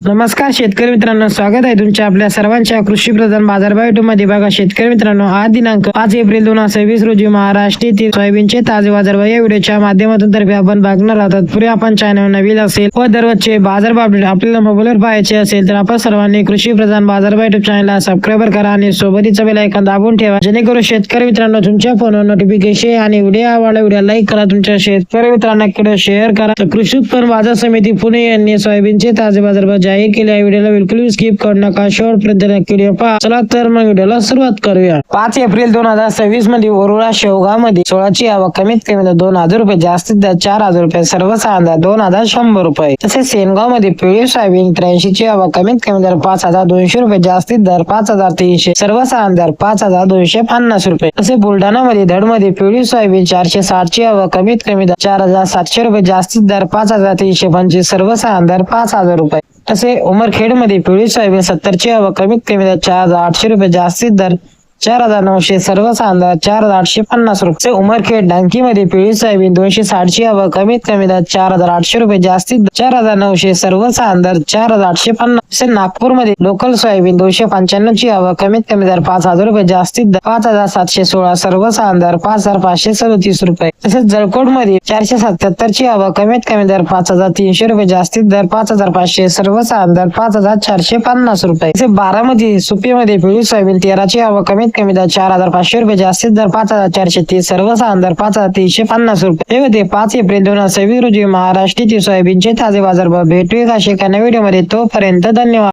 नमस्कार शेतकरी मित्रांनो, स्वागत आहे तुमच्या आपल्या सर्वांच्या कृषी प्रधान बाजारभाव युट्यूब मध्ये. बघा शेतकरी मित्रांनो, आज दिनांक 5 एप्रिल 2026 रोजी महाराष्ट्र येथील सोयाबीनचे ताजे बाजारभाव या व्हिडिओच्या माध्यमातून तर्फे आपण बघणार आहोत. पुढे आपण चॅनल नवीन असेल व दररोजचे बाजारभाव अपडेट आपल्याला मोबाईलवर पाहायचे असेल तर आपण सर्वांनी कृषी प्रधान बाजारभाव युट्यूब चॅनलला सबस्क्राईब करा आणि सोबतीचा बेल आयकॉन दाबून ठेवा, जेणेकरून शेतकरी मित्रांनो तुमच्या फोनवर नोटिफिकेशन आणि व्हिडिओ आवडला व्हिडिओ लाईक करा, तुमच्या शेतकरी मित्रांना शेअर करा. तर कृषी उत्पन्न बाजार समिती पुणे यांनी सोयाबीनचे ताजे बाजारभाव जाहीर केले आहे. व्हिडिओला बिलकुल स्किप करू नका, शेवटपर्यंत नक्की व्हिडिओ पहा. चला तर मग व्हिडिओला सुरुवात करूया. 5 एप्रिल 2026 मध्ये वरोरा शेवगाव मध्ये 16ची आवक कमीत कमी 2000 रुपये, जास्तीत जास्त 4000 रुपये, सर्वसाधारण 2100 रुपये. तसेच सेनगाव मध्ये पिवळी सोयाबीन 83 ची आवक कमीत कमी दर 5200 रुपये, जास्तीत दर 5300, सर्वसाधारण दर 5250 रुपये. तसेच बुलढाणा मध्ये धड मध्ये पिवळी सोयाबीन 460 ची आवक कमीत कमी 4700 रुपये, जास्तीत दर 5325, सर्वसाधारण दर 5000 रुपये. तसे उमरखेड मध्ये पिवळी सोयाबीन 70 ची आवक कमीत कमी 4800 रुपये, जास्तीत दर 4900, सर्वसाधारण दर 4850 रुपये. उमरखेड डांकी मध्ये पिवळी सोयाबीन 260 ची आवक कमीत कमी 4800 रुपये, जास्तीत 4900, सर्वसाधारण दर 4850. नागपूर मध्ये लोकल सोयाबीन 295 ची आवक कमीत कमी दर 5000 रुपये, जास्तीत दर 5716, सर्वसाधारण दर 5537 रुपये. तसेच जळकोट मध्ये 477 ची आवक कमीत कमी दर 5300 रुपये, जास्तीत दर 5500, सर्वसाधारण दर 5450 रुपये. तसेच बारामती सुपी मध्ये पिवळी सोयाबीन 13 ची आवक कमीत कमी दर 4500 रुपये, जास्तीत दर 5430, सर्वसाधारण दर 5350 रुपये. हे होते 5 एप्रिल 2026 रोजी महाराष्ट्रातील सोयाबीनचे ताजे बाजारभाव. भेटूया अशा एका नवीन व्हिडिओ मध्ये. तोपर्यंत धन्यवाद.